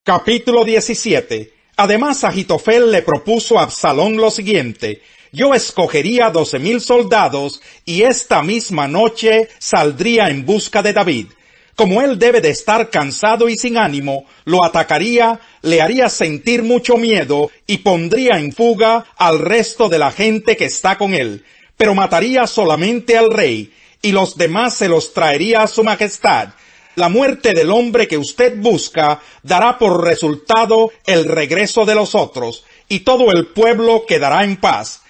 Capítulo 17. Además, Ahitofel le propuso a Absalón lo siguiente: yo escogería 12,000 soldados y esta misma noche saldría en busca de David. Como él debe de estar cansado y sin ánimo, lo atacaría, le haría sentir mucho miedo y pondría en fuga al resto de la gente que está con él, pero mataría solamente al rey, y los demás se los traería a su majestad. La muerte del hombre que usted busca dará por resultado el regreso de los otros, y todo el pueblo quedará en paz.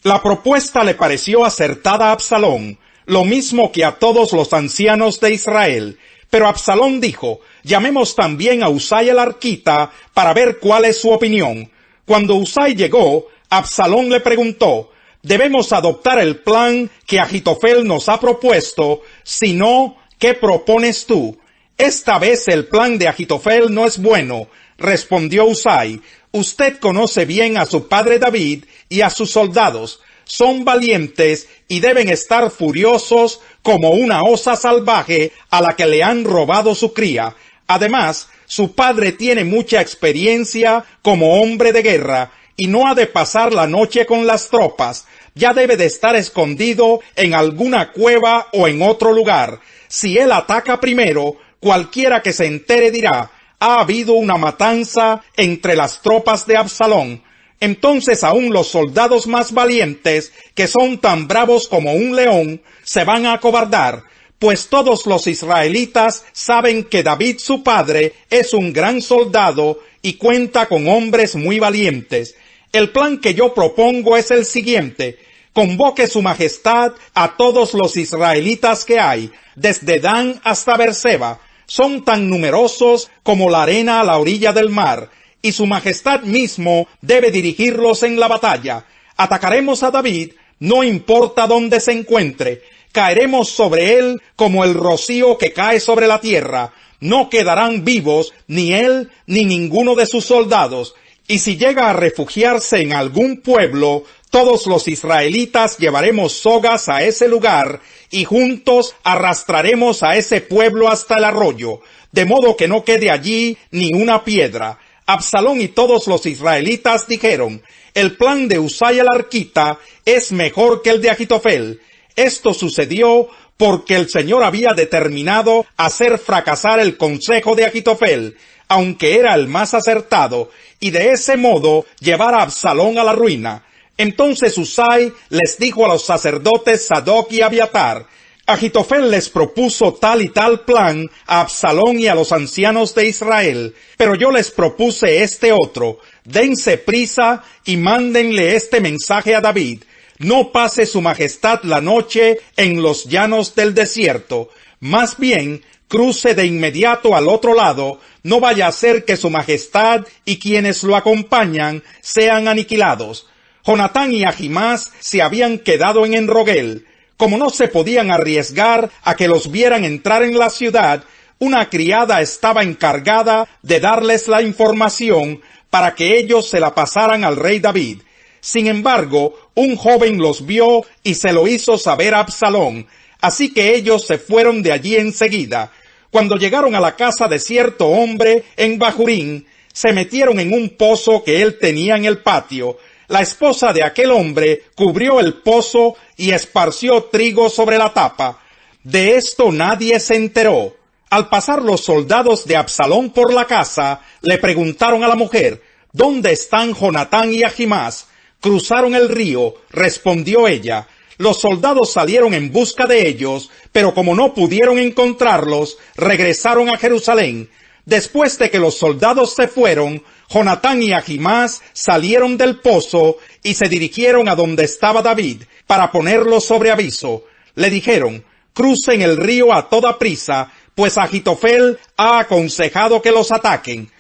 La propuesta le pareció acertada a Absalón, lo mismo que a todos los ancianos de Israel. Pero Absalón dijo: llamemos también a Usai el arquita para ver cuál es su opinión. Cuando Usai llegó, Absalón le preguntó: ¿debemos adoptar el plan que Ahitofel nos ha propuesto? Si no, ¿qué propones tú? Esta vez el plan de Ahitofel no es bueno, respondió Usai. Usted conoce bien a su padre David y a sus soldados. Son valientes y deben estar furiosos como una osa salvaje a la que le han robado su cría. Además, su padre tiene mucha experiencia como hombre de guerra y no ha de pasar la noche con las tropas. Ya debe de estar escondido en alguna cueva o en otro lugar. Si él ataca primero, cualquiera que se entere dirá: ha habido una matanza entre las tropas de Absalón. Entonces aún los soldados más valientes, que son tan bravos como un león, se van a acobardar, pues todos los israelitas saben que David su padre es un gran soldado y cuenta con hombres muy valientes. El plan que yo propongo es el siguiente: convoque su majestad a todos los israelitas que hay, desde Dan hasta Berseba. Son tan numerosos como la arena a la orilla del mar, y su majestad mismo debe dirigirlos en la batalla. Atacaremos a David, no importa dónde se encuentre. Caeremos sobre él como el rocío que cae sobre la tierra. No quedarán vivos ni él ni ninguno de sus soldados. Y si llega a refugiarse en algún pueblo, todos los israelitas llevaremos sogas a ese lugar y juntos arrastraremos a ese pueblo hasta el arroyo, de modo que no quede allí ni una piedra. Absalón y todos los israelitas dijeron: el plan de Usai el arquita es mejor que el de Ahitofel. Esto sucedió porque el Señor había determinado hacer fracasar el consejo de Ahitofel, aunque era el más acertado, y de ese modo llevar a Absalón a la ruina. Entonces Usai les dijo a los sacerdotes Sadoc y Abiatar: Ahitofel les propuso tal y tal plan a Absalón y a los ancianos de Israel, pero yo les propuse este otro. Dense prisa y mándenle este mensaje a David: no pase su majestad la noche en los llanos del desierto. Más bien, cruce de inmediato al otro lado, no vaya a ser que su majestad y quienes lo acompañan sean aniquilados. Jonatán y Ahimás se habían quedado en Enrogel. Como no se podían arriesgar a que los vieran entrar en la ciudad, una criada estaba encargada de darles la información para que ellos se la pasaran al rey David. Sin embargo, un joven los vio y se lo hizo saber a Absalón, así que ellos se fueron de allí enseguida. Cuando llegaron a la casa de cierto hombre en Bahurín, se metieron en un pozo que él tenía en el patio. La esposa de aquel hombre cubrió el pozo y esparció trigo sobre la tapa. De esto nadie se enteró. Al pasar los soldados de Absalón por la casa, le preguntaron a la mujer: ¿dónde están Jonatán y Ahimás? Cruzaron el río, respondió ella. Los soldados salieron en busca de ellos, pero como no pudieron encontrarlos, regresaron a Jerusalén. Después de que los soldados se fueron, Jonatán y Ahimás salieron del pozo y se dirigieron a donde estaba David para ponerlo sobre aviso. Le dijeron: crucen el río a toda prisa, pues Ahitofel ha aconsejado que los ataquen.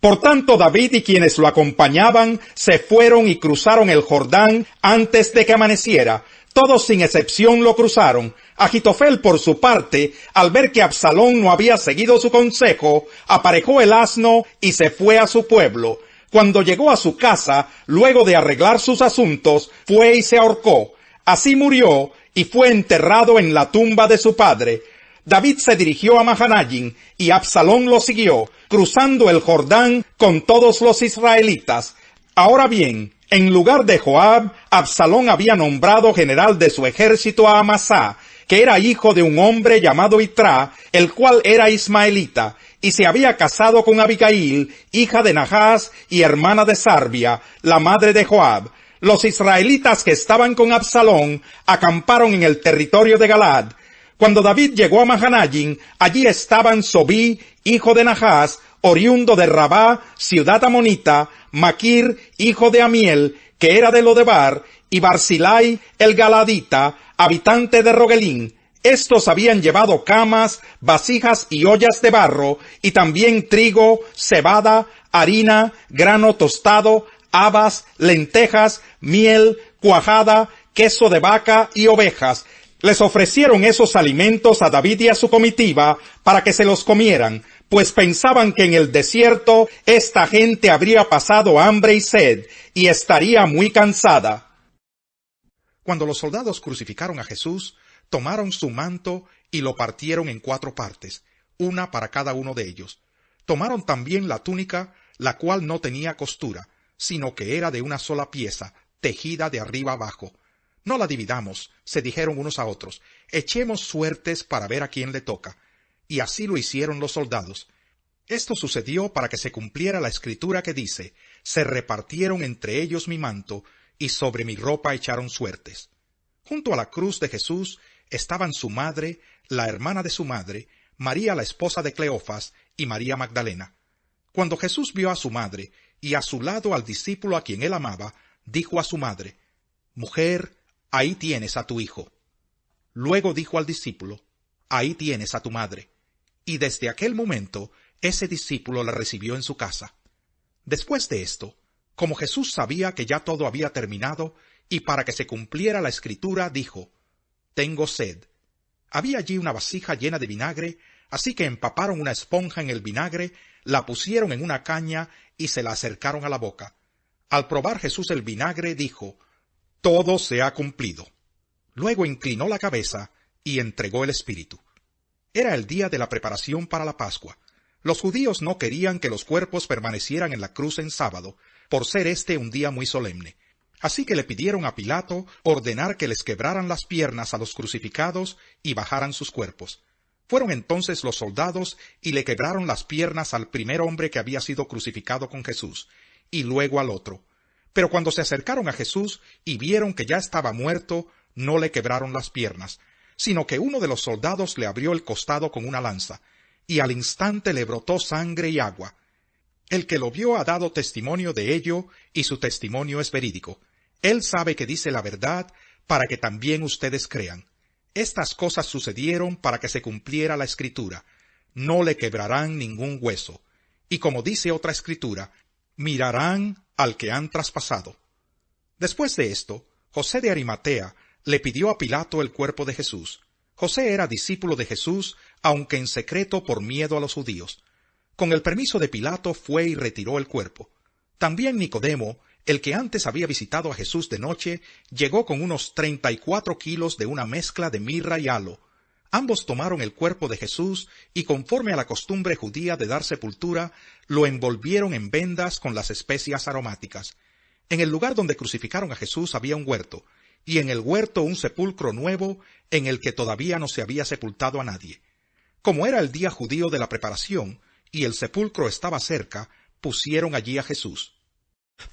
Por tanto, David y quienes lo acompañaban se fueron y cruzaron el Jordán antes de que amaneciera. Todos sin excepción lo cruzaron. Ahitofel, por su parte, al ver que Absalón no había seguido su consejo, aparejó el asno y se fue a su pueblo. Cuando llegó a su casa, luego de arreglar sus asuntos, fue y se ahorcó. Así murió y fue enterrado en la tumba de su padre. David se dirigió a Mahanaim y Absalón lo siguió, cruzando el Jordán con todos los israelitas. Ahora bien, en lugar de Joab, Absalón había nombrado general de su ejército a Amasá, que era hijo de un hombre llamado Itra, el cual era ismaelita, y se había casado con Abigail, hija de Nahas y hermana de Sarbia, la madre de Joab. Los israelitas que estaban con Absalón acamparon en el territorio de Galaad. Cuando David llegó a Mahanaim, allí estaban Sobí, hijo de Nahas, oriundo de Rabá, ciudad amonita, Maquir, hijo de Amiel, que era de Lodebar, y Barzilai, el galadita, habitante de Rogelín. Estos habían llevado camas, vasijas y ollas de barro, y también trigo, cebada, harina, grano tostado, habas, lentejas, miel, cuajada, queso de vaca y ovejas. Les ofrecieron esos alimentos a David y a su comitiva para que se los comieran, pues pensaban que en el desierto esta gente habría pasado hambre y sed, y estaría muy cansada. Cuando los soldados crucificaron a Jesús, tomaron su manto y lo partieron en 4 partes, una para cada uno de ellos. Tomaron también la túnica, la cual no tenía costura, sino que era de una sola pieza, tejida de arriba abajo. No la dividamos, se dijeron unos a otros, echemos suertes para ver a quién le toca. Y así lo hicieron los soldados. Esto sucedió para que se cumpliera la escritura que dice, se repartieron entre ellos mi manto, y sobre mi ropa echaron suertes. Junto a la cruz de Jesús estaban su madre, la hermana de su madre, María la esposa de Cleofas y María Magdalena. Cuando Jesús vio a su madre y a su lado al discípulo a quien él amaba, dijo a su madre, «Mujer, ahí tienes a tu hijo». Luego dijo al discípulo, «Ahí tienes a tu madre». Y desde aquel momento ese discípulo la recibió en su casa. Después de esto, como Jesús sabía que ya todo había terminado, y para que se cumpliera la escritura, dijo, «Tengo sed». Había allí una vasija llena de vinagre, así que empaparon una esponja en el vinagre, la pusieron en una caña y se la acercaron a la boca. Al probar Jesús el vinagre, dijo, «Todo se ha cumplido». Luego inclinó la cabeza y entregó el espíritu. Era el día de la preparación para la Pascua. Los judíos no querían que los cuerpos permanecieran en la cruz en sábado, por ser este un día muy solemne. Así que le pidieron a Pilato ordenar que les quebraran las piernas a los crucificados y bajaran sus cuerpos. Fueron entonces los soldados y le quebraron las piernas al primer hombre que había sido crucificado con Jesús, y luego al otro. Pero cuando se acercaron a Jesús y vieron que ya estaba muerto, no le quebraron las piernas, sino que uno de los soldados le abrió el costado con una lanza, y al instante le brotó sangre y agua. El que lo vio ha dado testimonio de ello, y su testimonio es verídico. Él sabe que dice la verdad, para que también ustedes crean. Estas cosas sucedieron para que se cumpliera la escritura. No le quebrarán ningún hueso. Y como dice otra escritura, mirarán al que han traspasado. Después de esto, José de Arimatea le pidió a Pilato el cuerpo de Jesús. José era discípulo de Jesús, aunque en secreto por miedo a los judíos. Con el permiso de Pilato fue y retiró el cuerpo. También Nicodemo, el que antes había visitado a Jesús de noche, llegó con unos 34 kilos de una mezcla de mirra y aloe. Ambos tomaron el cuerpo de Jesús y, conforme a la costumbre judía de dar sepultura, lo envolvieron en vendas con las especias aromáticas. En el lugar donde crucificaron a Jesús había un huerto, y en el huerto un sepulcro nuevo en el que todavía no se había sepultado a nadie. Como era el día judío de la preparación, y el sepulcro estaba cerca, pusieron allí a Jesús.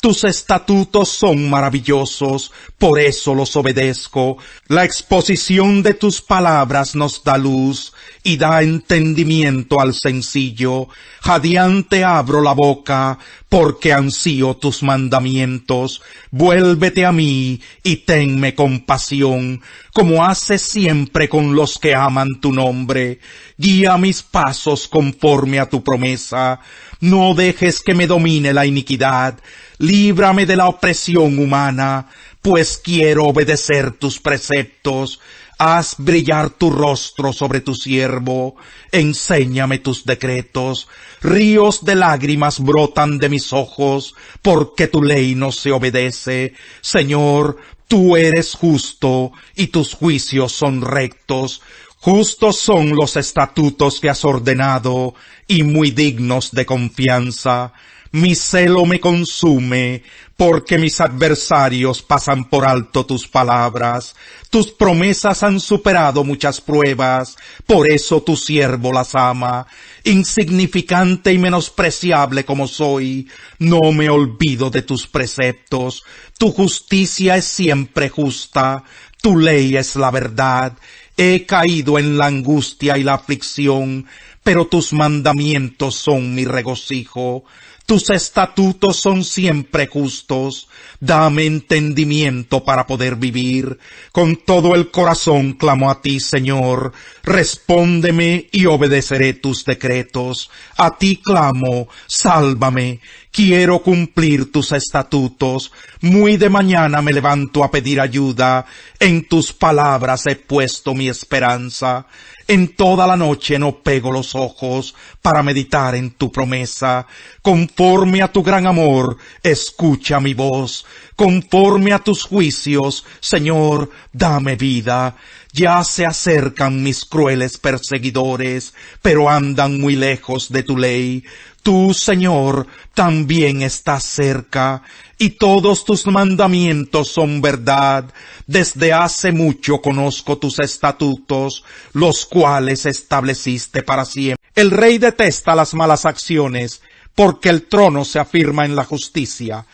Tus estatutos son maravillosos, por eso los obedezco. La exposición de tus palabras nos da luz y da entendimiento al sencillo. Jadeante abro la boca, porque ansío tus mandamientos. Vuélvete a mí y tenme compasión, como haces siempre con los que aman tu nombre. Guía mis pasos conforme a tu promesa. No dejes que me domine la iniquidad. Líbrame de la opresión humana, pues quiero obedecer tus preceptos. Haz brillar tu rostro sobre tu siervo, enséñame tus decretos. Ríos de lágrimas brotan de mis ojos, porque tu ley no se obedece. Señor, tú eres justo, y tus juicios son rectos. Justos son los estatutos que has ordenado, y muy dignos de confianza. Mi celo me consume, porque mis adversarios pasan por alto tus palabras. Tus promesas han superado muchas pruebas, por eso tu siervo las ama. Insignificante y menospreciable como soy, no me olvido de tus preceptos. Tu justicia es siempre justa, tu ley es la verdad. He caído en la angustia y la aflicción, pero tus mandamientos son mi regocijo. Tus estatutos son siempre justos. Dame entendimiento para poder vivir. Con todo el corazón clamo a ti, Señor. Respóndeme y obedeceré tus decretos. A ti clamo, sálvame. Quiero cumplir tus estatutos. Muy de mañana me levanto a pedir ayuda. En tus palabras he puesto mi esperanza. En toda la noche no pego los ojos para meditar en tu promesa. Conforme a tu gran amor, escucha mi voz. Conforme a tus juicios, Señor, dame vida. Ya se acercan mis crueles perseguidores, pero andan muy lejos de tu ley. Tú, Señor, también estás cerca, y todos tus mandamientos son verdad. Desde hace mucho conozco tus estatutos, los cuales estableciste para siempre. El rey detesta las malas acciones, porque el trono se afirma en la justicia.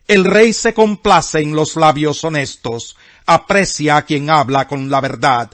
El rey se complace en los labios honestos, aprecia a quien habla con la verdad,